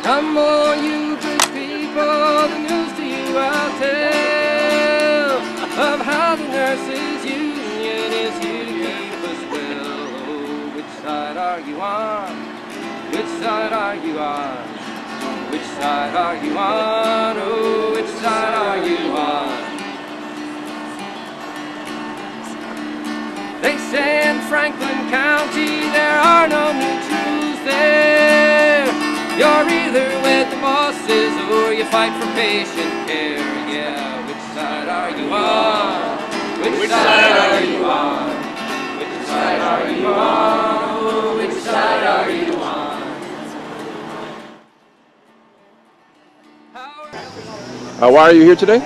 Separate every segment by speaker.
Speaker 1: Come on, you good people, the news to you I'll tell of how the nurses union is here to keep us well. Oh, which side are you on? Which side are you on? Which side are you on? Oh, which side are you on? They say in Franklin County there are no new truths there. You're either with the bosses or you fight for patient care. Yeah, which side are you on? Which side are you on? Which side are you on? Oh, which side are you on?
Speaker 2: Why are you here today?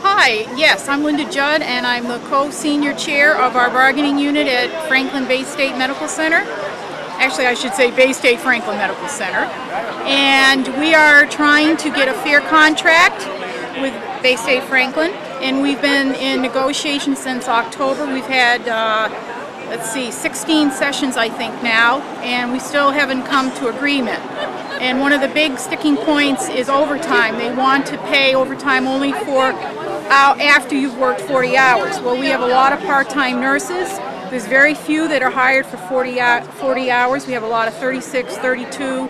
Speaker 3: Hi, yes, I'm Linda Judd and I'm the co-senior chair of our bargaining unit at Franklin Bay State Medical Center. Actually, I should say Bay State Franklin Medical Center. And we are trying to get a fair contract with Bay State Franklin, and we've been in negotiations since October. We've had, 16 sessions I think now, and we still haven't come to agreement. And one of the big sticking points is overtime. They want to pay overtime only for after you've worked 40 hours. Well, we have a lot of part-time nurses. There's very few that are hired for 40 hours. We have a lot of 36, 32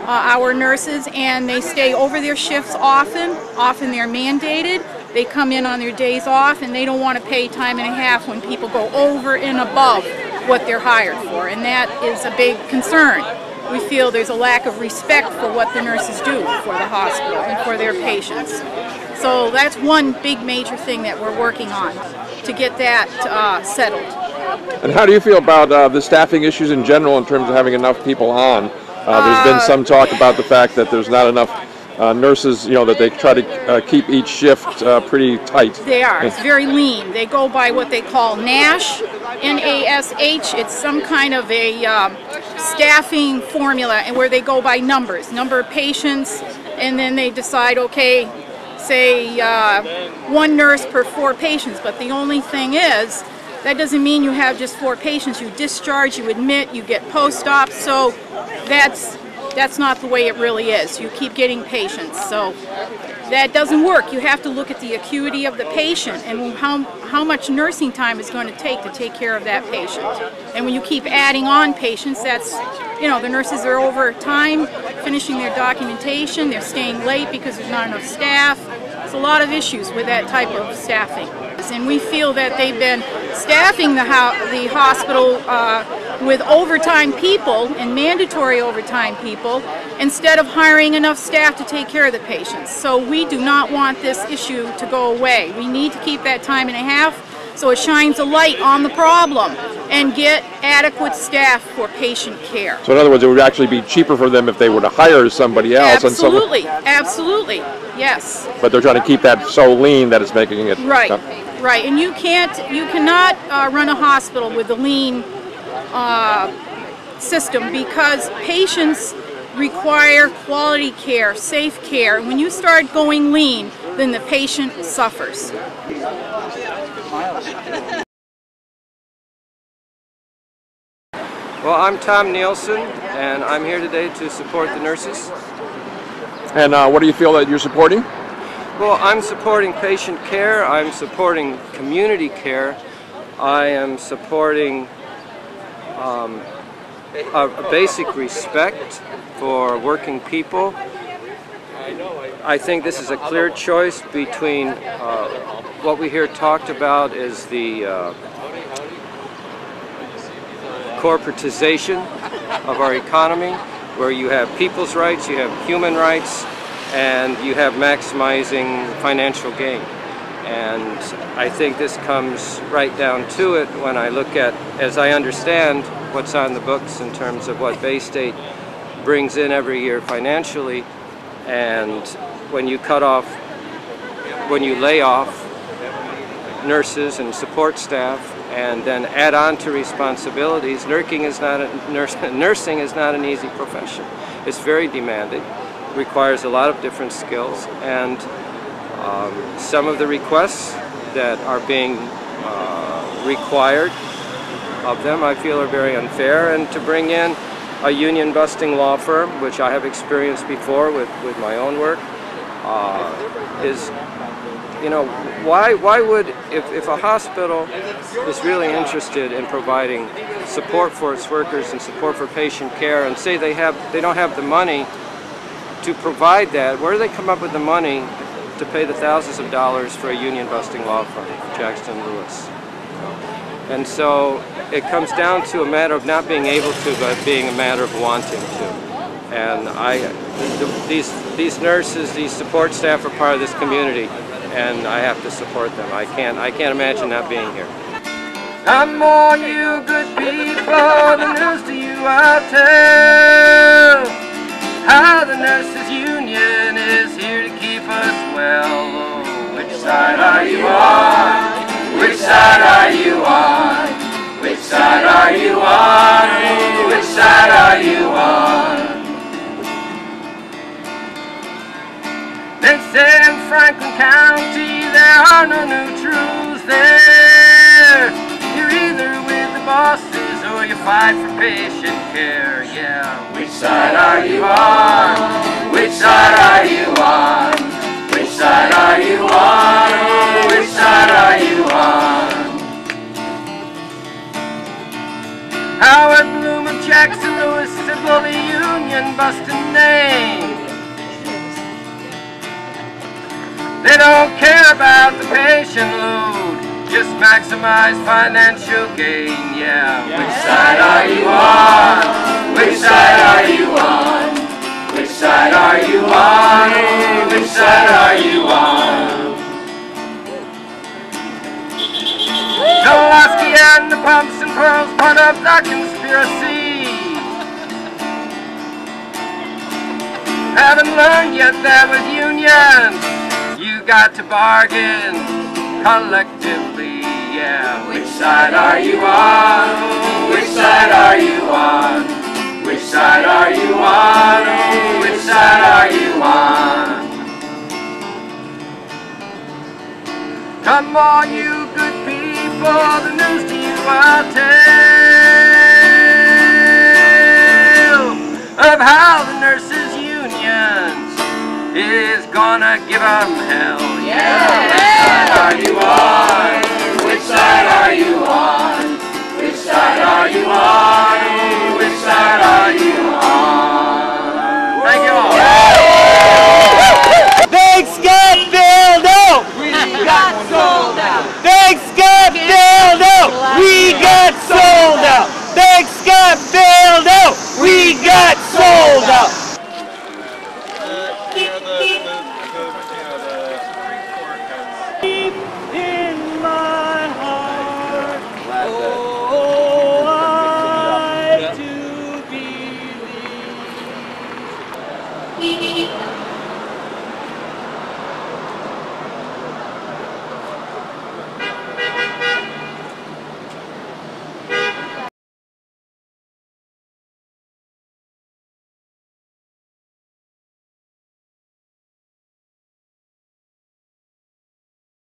Speaker 3: hour nurses, and they stay over their shifts often. Often they're mandated. They come in on their days off, and they don't want to pay time and a half when people go over and above what they're hired for, and that is a big concern. We feel there's a lack of respect for what the nurses do for the hospital and for their patients. So that's one big major thing that we're working on to get that settled.
Speaker 2: And how do you feel about the staffing issues in general in terms of having enough people on? There's been some talk about the fact that there's not enough nurses, you know, that they try to keep each shift pretty tight.
Speaker 3: They are. It's very lean. They go by what they call NASH, N-A-S-H. It's some kind of a staffing formula, and where they go by numbers, number of patients, and then they decide, okay, say one nurse per 4 patients. But the only thing is, that doesn't mean you have just 4 patients. You discharge, you admit, you get post-op, so that's not the way it really is. You keep getting patients, so that doesn't work. You have to look at the acuity of the patient and how much nursing time is going to take care of that patient. And when you keep adding on patients, that's, you know, the nurses are over time finishing their documentation, they're staying late because there's not enough staff. There's a lot of issues with that type of staffing. And we feel that they've been staffing the hospital with overtime people and mandatory overtime people instead of hiring enough staff to take care of the patients. So we do not want this issue to go away. We need to keep that time and a half so it shines a light on the problem and get adequate staff for patient care.
Speaker 2: So in other words, it would actually be cheaper for them if they were to hire somebody else.
Speaker 3: Absolutely, absolutely, yes.
Speaker 2: But they're trying to keep that so lean that it's making it
Speaker 3: right. Right, and you cannot run a hospital with a lean system because patients require quality care, safe care. When you start going lean, then the patient suffers.
Speaker 1: Well, I'm Tom Nielsen, and I'm here today to support the nurses.
Speaker 2: And what do you feel that you're supporting?
Speaker 1: Well, I'm supporting patient care, I'm supporting community care, I am supporting a basic respect for working people. I think this is a clear choice between what we hear talked about is the corporatization of our economy, where you have people's rights, you have human rights, and you have maximizing financial gain. And I think this comes right down to it when I look at, as I understand what's on the books in terms of what Bay State brings in every year financially, and when you lay off nurses and support staff and then add on to responsibilities, nursing is not an easy profession. It's very demanding. Requires a lot of different skills, and some of the requests that are being required of them I feel are very unfair, and to bring in a union busting law firm, which I have experienced before with my own work, is, you know, why would, if a hospital is really interested in providing support for its workers and support for patient care, and say they don't have the money to provide that, where do they come up with the money to pay the thousands of dollars for a union busting law firm, Jackson Lewis? And so it comes down to a matter of not being able to, but being a matter of wanting to. And these nurses, these support staff are part of this community, and I have to support them. I can't imagine not being here. Come on, you good people, the news to you I'll tell. How the nurses union is here to keep us well. Oh, which side are you on? Which side are you on? Which side are you on? Oh, which side are you on? They say in Franklin County there are no new truths there. You're either with the bosses or you fight for patient care, yeah. Which side are you on? Which side are you on? Which side are you on? Oh, which side are you on? Howard Bloom of Jackson Lewis said, well, the union busting name. They don't care about the patient load, just maximize financial gain, yeah. Which side are you on? Which side are you on? Which side are you on? Oh, which side are you on? Kowalski and the pumps and pearls, part of the conspiracy. Haven't learned yet that with unions you got to bargain collectively, yeah. Which side are you on? Oh, which side are you on? Which side are you on? Oh, which side are you on? Come on, you good people, the news to you I'll tell of how the nurses' unions is gonna give them hell, yeah. Which side are you on? Which side are you on? Which side are you on? Which side are you on?